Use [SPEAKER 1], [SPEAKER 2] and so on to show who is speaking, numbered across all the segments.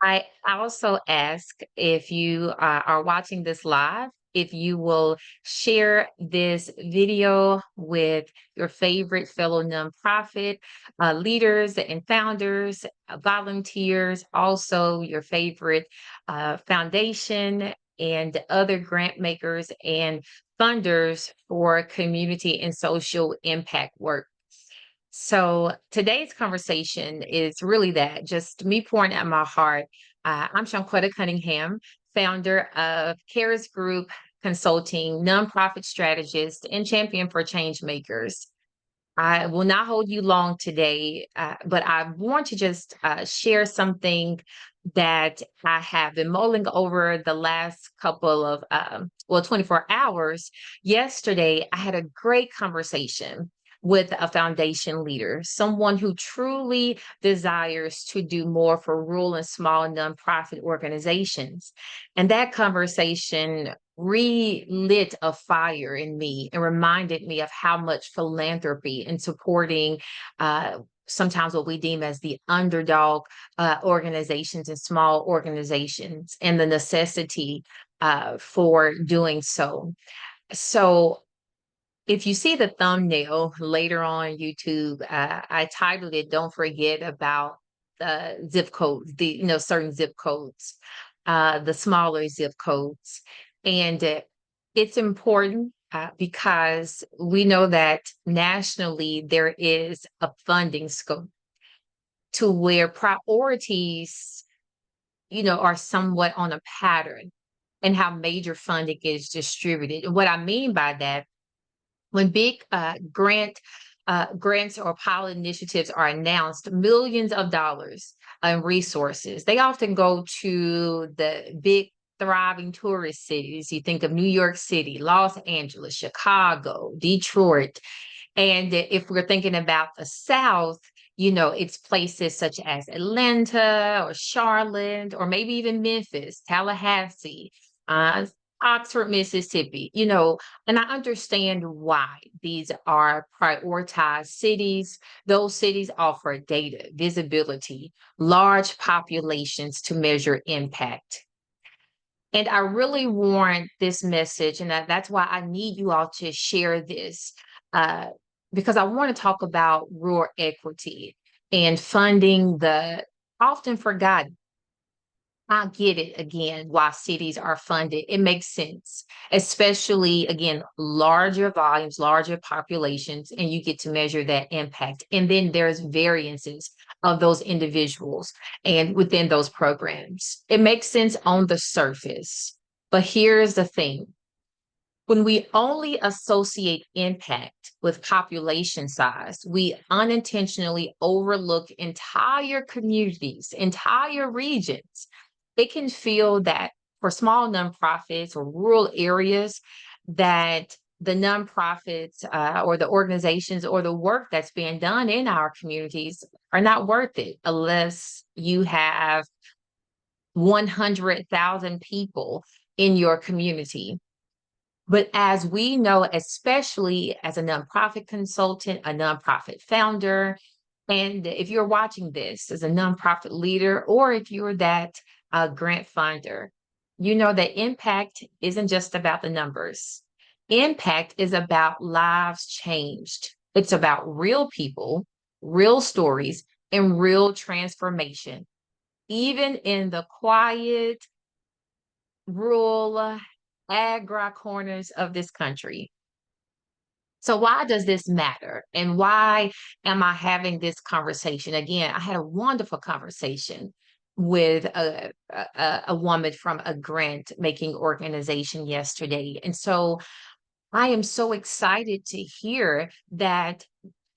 [SPEAKER 1] I also ask if you are watching this live, if you will share this video with your favorite fellow nonprofit leaders and founders, volunteers, also your favorite foundation and other grant makers and funders for community and social impact work. So today's conversation is really that just me pouring out my heart. I'm Shanquetta Cunningham, founder of KHARIS Group Consulting, nonprofit strategist, and champion for change makers. I will not hold you long today, but I want to just share something that I have been mulling over the last couple of, 24 hours. Yesterday, I had a great conversation with a foundation leader, someone who truly desires to do more for rural and small nonprofit organizations. And that conversation relit a fire in me and reminded me of how much philanthropy and supporting sometimes what we deem as the underdog organizations and small organizations and the necessity for doing so. So if you see the thumbnail later on YouTube, I titled it "Don't Forget About the Zip Codes," the certain zip codes, the smaller zip codes, and it's important because we know that nationally there is a funding scope to where priorities, are somewhat on a pattern and how major funding is distributed. And what I mean by that, when big grants or pilot initiatives are announced, millions of dollars in resources, they often go to the big thriving tourist cities. You think of New York City, Los Angeles, Chicago, Detroit. And if we're thinking about the South, it's places such as Atlanta or Charlotte, or maybe even Memphis, Tallahassee, uh, Oxford, Mississippi, and I understand why these are prioritized cities. Those cities offer data, visibility, large populations to measure impact. And I really want this message, and that's why I need you all to share this, uh, because I want to talk about rural equity and funding the often forgotten. I get it again why cities are funded. It makes sense, especially again, larger volumes, larger populations, and you get to measure that impact. And then there's variances of those individuals and within those programs. It makes sense on the surface. But here's the thing. When we only associate impact with population size, we unintentionally overlook entire communities, entire regions. It can feel that for small nonprofits or rural areas, that the nonprofits or the organizations or the work that's being done in our communities are not worth it unless you have 100,000 people in your community. But as we know, especially as a nonprofit consultant, a nonprofit founder, and if you're watching this as a nonprofit leader, or if you're that grant funder, you know that impact isn't just about the numbers. Impact is about lives changed. It's about real people, real stories, and real transformation, even in the quiet, rural, agri corners of this country. So why does this matter? And why am I having this conversation? Again, I had a wonderful conversation with a woman from a grant making organization yesterday. And so I am so excited to hear that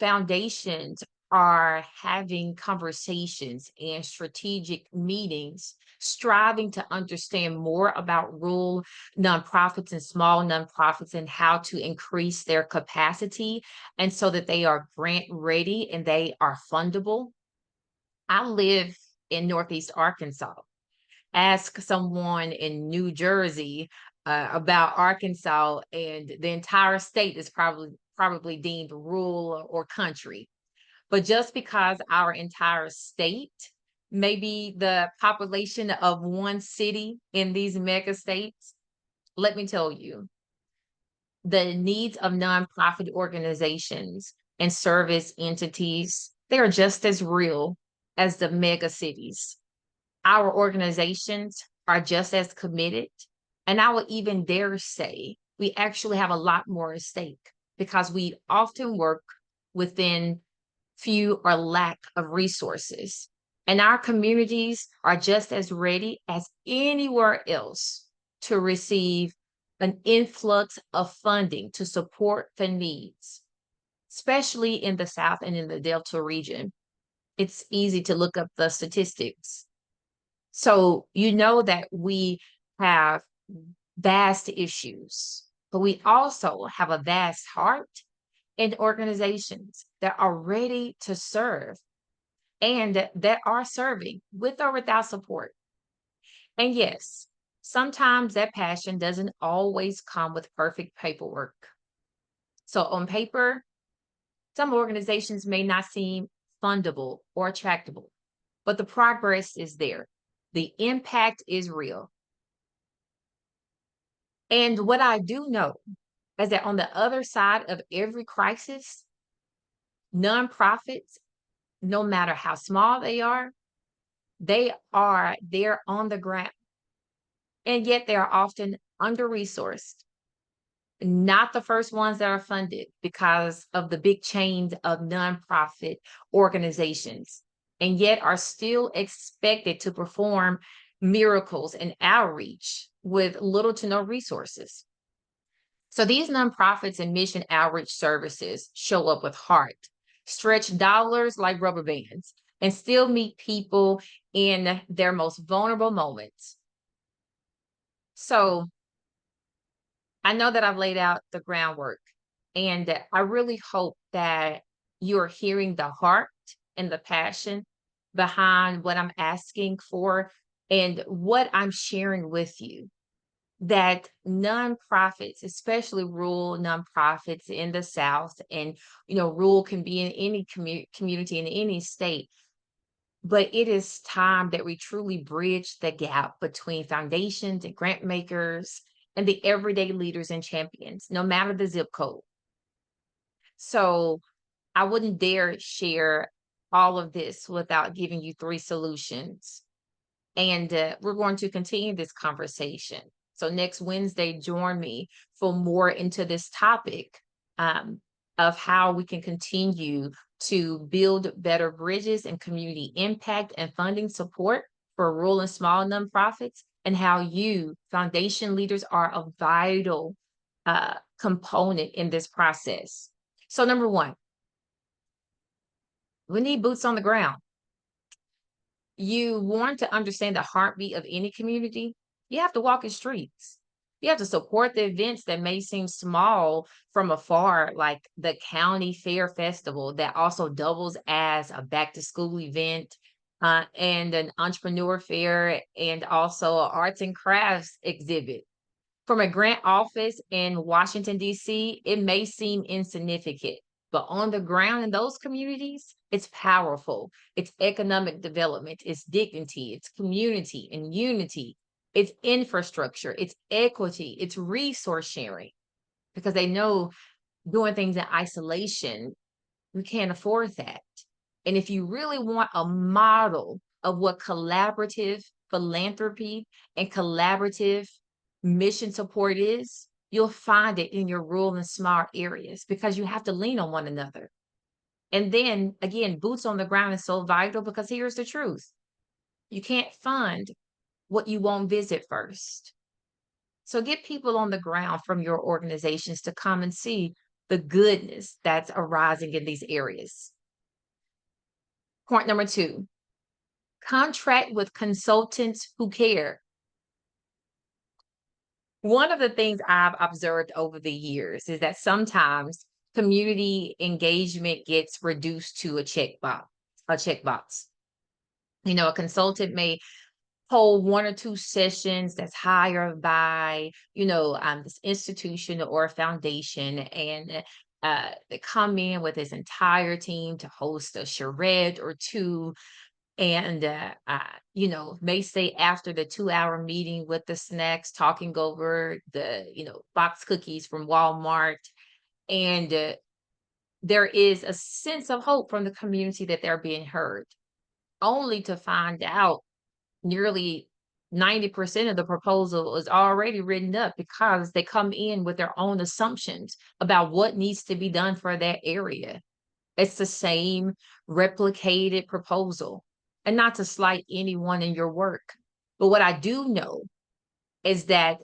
[SPEAKER 1] foundations are having conversations and strategic meetings, striving to understand more about rural nonprofits and small nonprofits and how to increase their capacity, and so that they are grant ready and they are fundable. I live in Northeast Arkansas. Ask someone in New Jersey about Arkansas, and the entire state is probably deemed rural or country. But just because our entire state maybe the population of one city in these mega states, let me tell you, the needs of nonprofit organizations and service entities, they are just as real as the mega cities. Our organizations are just as committed. And I would even dare say we actually have a lot more at stake because we often work within few or lack of resources. And our communities are just as ready as anywhere else to receive an influx of funding to support the needs, especially in the South and in the Delta region. It's easy to look up the statistics. So you know that we have vast issues, but we also have a vast heart and organizations that are ready to serve and that are serving with or without support. And yes, sometimes that passion doesn't always come with perfect paperwork. So on paper, some organizations may not seem fundable or attractable, but the progress is there. The impact is real. And what I do know is that on the other side of every crisis, nonprofits, no matter how small they are there on the ground. And yet they are often under resourced, not the first ones that are funded because of the big chains of nonprofit organizations, and yet are still expected to perform miracles and outreach with little to no resources. So these nonprofits and mission outreach services show up with heart, stretch dollars like rubber bands, and still meet people in their most vulnerable moments. So I know that I've laid out the groundwork, and I really hope that you're hearing the heart and the passion behind what I'm asking for and what I'm sharing with you. That nonprofits, especially rural nonprofits in the South, and rural can be in any community in any state, but it is time that we truly bridge the gap between foundations and grant makers and the everyday leaders and champions, no matter the zip code. So I wouldn't dare share all of this without giving you three solutions. And we're going to continue this conversation. So next Wednesday, join me for more into this topic um, of how we can continue to build better bridges and community impact and funding support for rural and small nonprofits, and how you, foundation leaders, are a vital component in this process. So number one, we need boots on the ground. You want to understand the heartbeat of any community, you have to walk in streets. You have to support the events that may seem small from afar, like the county fair festival that also doubles as a back to school event, and an entrepreneur fair, and also an arts and crafts exhibit. From a grant office in Washington, D.C., it may seem insignificant, but on the ground in those communities, it's powerful. It's economic development, it's dignity, it's community and unity, it's infrastructure, it's equity, it's resource sharing, because they know doing things in isolation, we can't afford that. And if you really want a model of what collaborative philanthropy and collaborative mission support is, you'll find it in your rural and small areas because you have to lean on one another. And then again, boots on the ground is so vital because here's the truth. You can't fund what you won't visit first. So get people on the ground from your organizations to come and see the goodness that's arising in these areas. Point number two, contract with consultants who care. One of the things I've observed over the years is that sometimes community engagement gets reduced to a checkbox, a checkbox. A consultant may hold one or two sessions that's hired by, this institution or foundation, and they come in with his entire team to host a charrette or two, and may say after the 2-hour meeting with the snacks, talking over the box cookies from Walmart, and there is a sense of hope from the community that they're being heard, only to find out nearly 90% of the proposal is already written up because they come in with their own assumptions about what needs to be done for that area. It's the same replicated proposal. And not to slight anyone in your work, but what I do know is that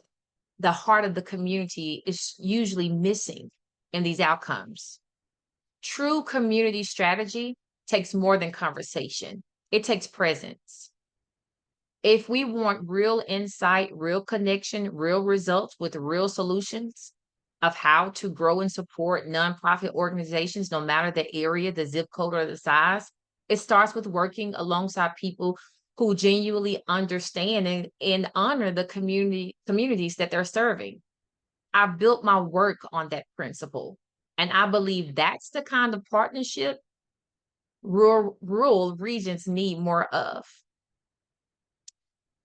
[SPEAKER 1] the heart of the community is usually missing in these outcomes. True community strategy takes more than conversation. It takes presence. If we want real insight, real connection, real results with real solutions of how to grow and support nonprofit organizations, no matter the area, the zip code, or the size, it starts with working alongside people who genuinely understand and honor the communities that they're serving. I built my work on that principle. And I believe that's the kind of partnership rural regions need more of.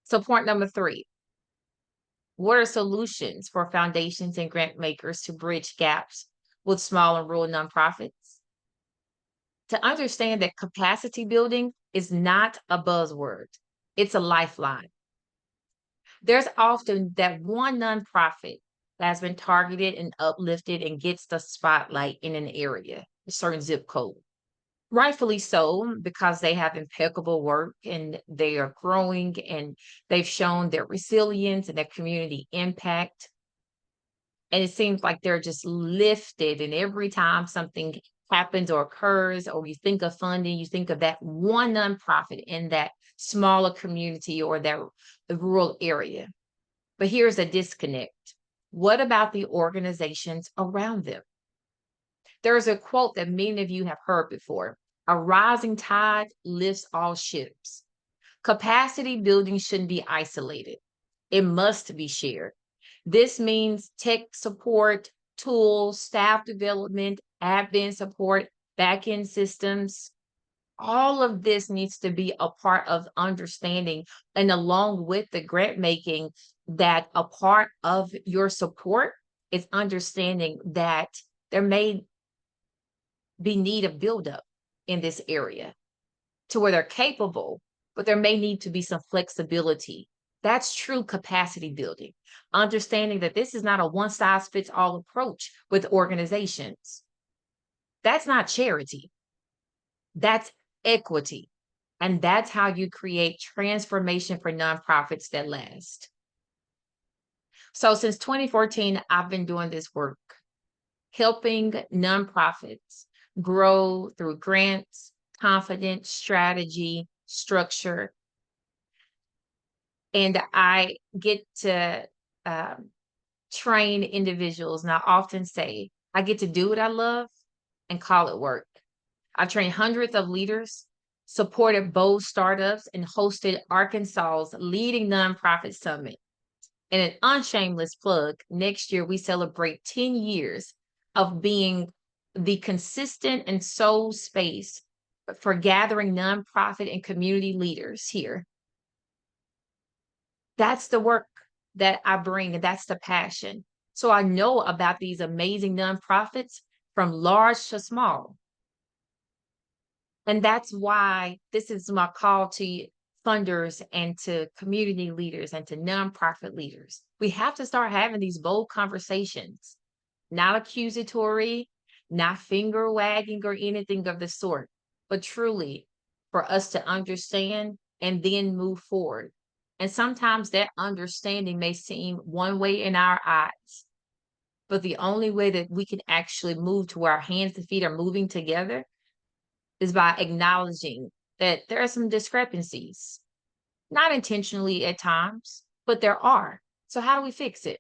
[SPEAKER 1] So point number 3, what are solutions for foundations and grant makers to bridge gaps with small and rural nonprofits? To understand that capacity building is not a buzzword, it's a lifeline. There's often that one nonprofit that has been targeted and uplifted and gets the spotlight in an area, a certain zip code. Rightfully so, because they have impeccable work and they are growing and they've shown their resilience and their community impact. And it seems like they're just lifted. And every time something happens or occurs, or you think of funding, you think of that one nonprofit in that smaller community or that rural area. But here's a disconnect. What about the organizations around them? There's a quote that many of you have heard before: a rising tide lifts all ships. Capacity building shouldn't be isolated. It must be shared. This means tech support, tools, staff development, admin support, back-end systems. All of this needs to be a part of understanding, and along with the grant making, that a part of your support is understanding that there may be need of buildup in this area to where they're capable, but there may need to be some flexibility. That's true capacity building, understanding that this is not a one size fits all approach with organizations. That's not charity. That's equity. And that's how you create transformation for nonprofits that last. So since 2014, I've been doing this work, helping nonprofits grow through grants, confidence, strategy, structure. And I get to train individuals. And I often say, I get to do what I love and call it work. I've trained hundreds of leaders, supported bold startups, and hosted Arkansas's leading nonprofit summit. And an unshameless plug, next year we celebrate 10 years of being the consistent and sole space for gathering nonprofit and community leaders here. That's the work that I bring, and that's the passion. So I know about these amazing nonprofits from large to small. And that's why this is my call to funders and to community leaders and to nonprofit leaders. We have to start having these bold conversations, not accusatory, not finger wagging or anything of the sort, but truly for us to understand and then move forward. And sometimes that understanding may seem one way in our eyes, but the only way that we can actually move to where our hands and feet are moving together is by acknowledging that there are some discrepancies, not intentionally at times, but there are. So how do we fix it?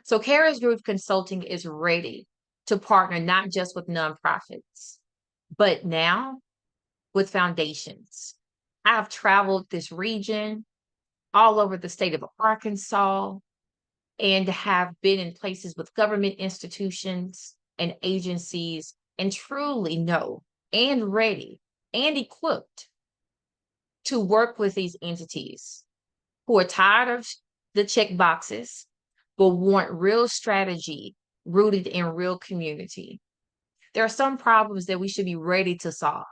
[SPEAKER 1] So KHARIS Group Consulting is ready to partner not just with nonprofits, but now with foundations. I have traveled this region all over the state of Arkansas and have been in places with government institutions and agencies, and truly know and ready and equipped to work with these entities who are tired of the check boxes, but want real strategy rooted in real community. There are some problems that we should be ready to solve,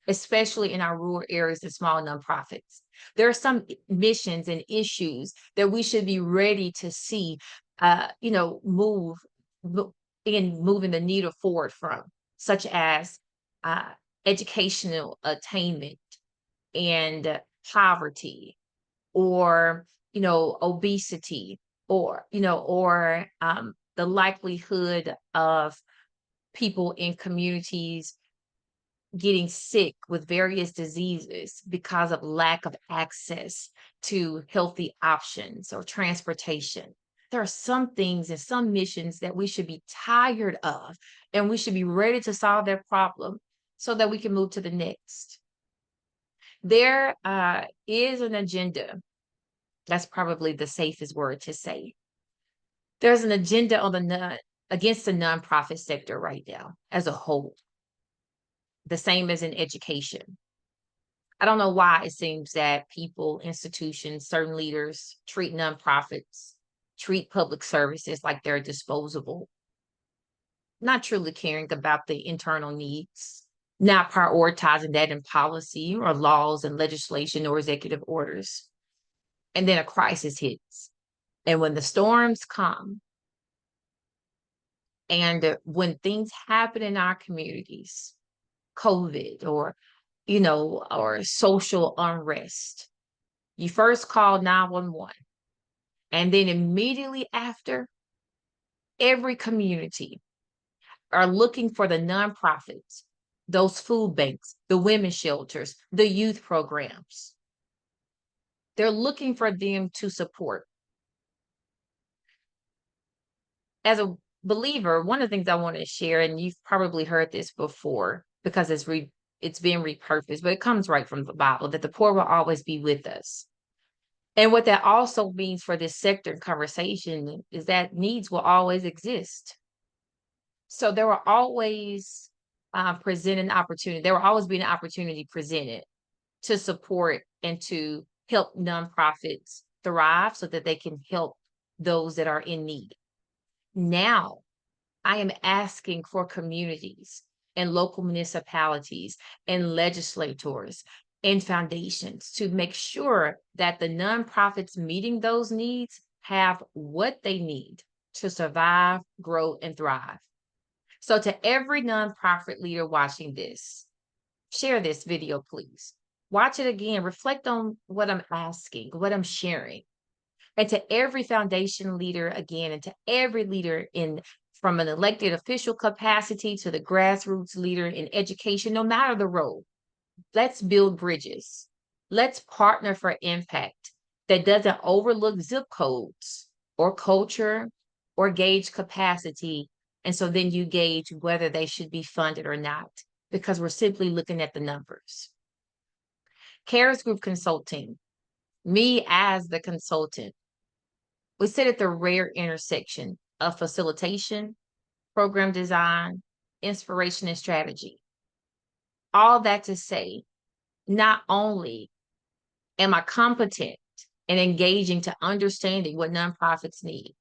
[SPEAKER 1] especially in our rural areas and small nonprofits. There are some missions and issues that we should be ready to see, move in moving the needle forward from, such as uh, educational attainment and poverty, or obesity, or the likelihood of people in communities getting sick with various diseases because of lack of access to healthy options or transportation. There are some things and some missions that we should be tired of, and we should be ready to solve their problem so that we can move to the next. There is an agenda. That's probably the safest word to say. There's an agenda on against the nonprofit sector right now as a whole, the same as in education. I don't know why it seems that people, institutions, certain leaders treat nonprofits, treat public services like they're disposable, not truly caring about the internal needs, not prioritizing that in policy or laws and legislation or executive orders. And then a crisis hits. And when the storms come, and when things happen in our communities, COVID or social unrest, you first call 911. And then immediately after, every community are looking for the nonprofits, those food banks, the women's shelters, the youth programs. They're looking for them to support. As a believer, one of the things I want to share, and you've probably heard this before because it's been repurposed, but it comes right from the Bible, that the poor will always be with us. And what that also means for this sector conversation is that needs will always exist. So there will always present an opportunity. There will always be an opportunity presented to support and to help nonprofits thrive so that they can help those that are in need. Now, I am asking for communities and local municipalities and legislators and foundations to make sure that the nonprofits meeting those needs have what they need to survive, grow, and thrive. So to every nonprofit leader watching this, share this video, please. Watch it again, reflect on what I'm asking, what I'm sharing. And to every foundation leader again, and to every leader from an elected official capacity to the grassroots leader in education, no matter the role, let's build bridges. Let's partner for impact that doesn't overlook zip codes or culture or gauge capacity. And so then you gauge whether they should be funded or not, because we're simply looking at the numbers. KHARIS Group Consulting, me as the consultant, we sit at the rare intersection of facilitation, program design, inspiration, and strategy. All that to say, not only am I competent and engaging to understanding what nonprofits need,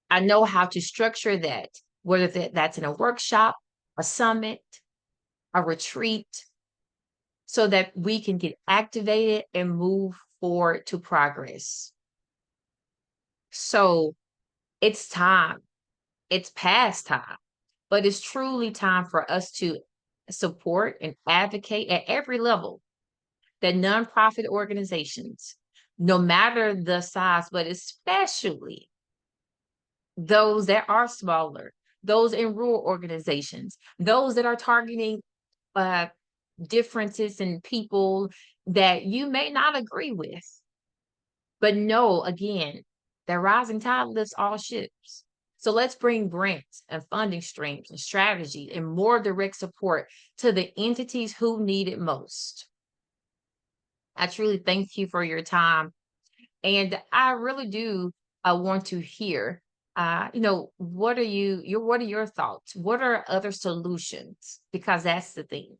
[SPEAKER 1] I know how to structure that, whether that's in a workshop, a summit, a retreat, so that we can get activated and move forward to progress. So it's time. It's past time, but it's truly time for us to support and advocate at every level that nonprofit organizations, no matter the size, but especially those that are smaller, those in rural organizations, those that are targeting differences in people that you may not agree with, but know again that rising tide lifts all ships. So let's bring grants and funding streams and strategy and more direct support to the entities who need it most. I truly thank you for your time. And I really do want to hear, what are your thoughts? What are other solutions? Because that's the thing.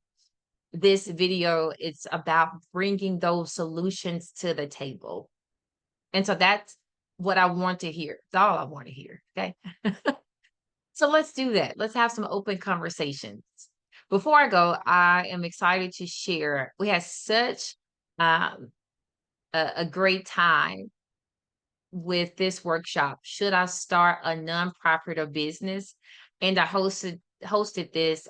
[SPEAKER 1] this video, it's about bringing those solutions to the table. And so that's what I want to hear. It's all I want to hear. Okay. So let's do that. Let's have some open conversations. Before I go, I am excited to share. We had such um, a great time with this workshop. Should I start a nonprofit or business? And I hosted this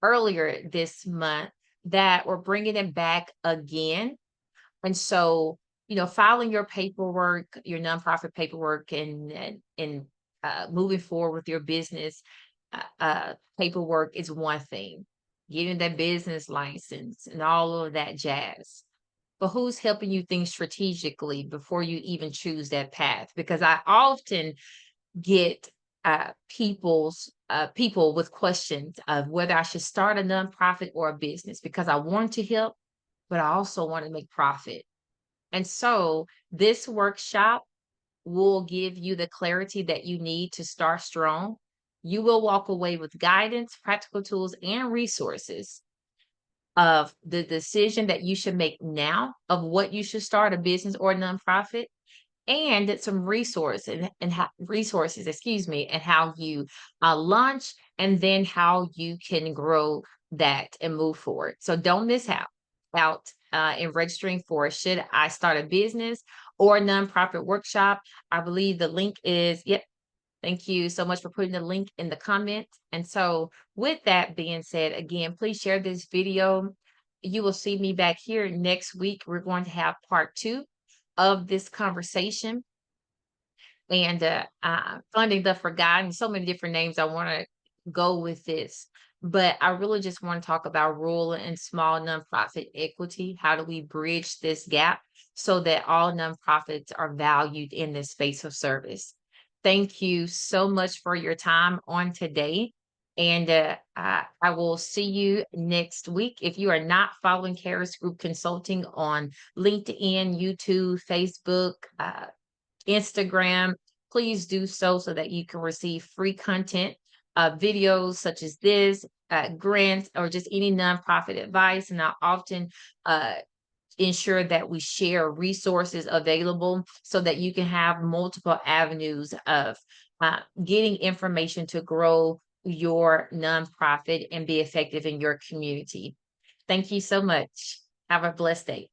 [SPEAKER 1] earlier this month, that we're bringing it back again. And so, filing your paperwork, your nonprofit paperwork, and moving forward with your business paperwork is one thing. Getting that business license and all of that jazz. But who's helping you think strategically before you even choose that path? Because I often get people with questions of whether I should start a nonprofit or a business, because I want to help, but I also want to make profit. And so this workshop will give you the clarity that you need to start strong. You will walk away with guidance, practical tools, and resources of the decision that you should make now of what you should start a business or a nonprofit, and some resources, excuse me, and how you launch, and then how you can grow that and move forward. So don't miss out in registering for Should I Start a Business or a Nonprofit Workshop. I believe the link is, yep. Thank you so much for putting the link in the comments. And so with that being said, again, please share this video. You will see me back here next week. We're going to have part 2 of this conversation, and funding the forgotten. So many different names I want to go with this, but I really just want to talk about rural and small nonprofit equity. How do we bridge this gap so that all nonprofits are valued in this space of service? Thank you so much for your time on today. And I will see you next week. If you are not following KHARIS Group Consulting on LinkedIn, YouTube, Facebook, Instagram, please do so that you can receive free content, videos such as this, grants, or just any nonprofit advice. And I often ensure that we share resources available so that you can have multiple avenues of getting information to grow your nonprofit and be effective in your community. Thank you so much. Have a blessed day.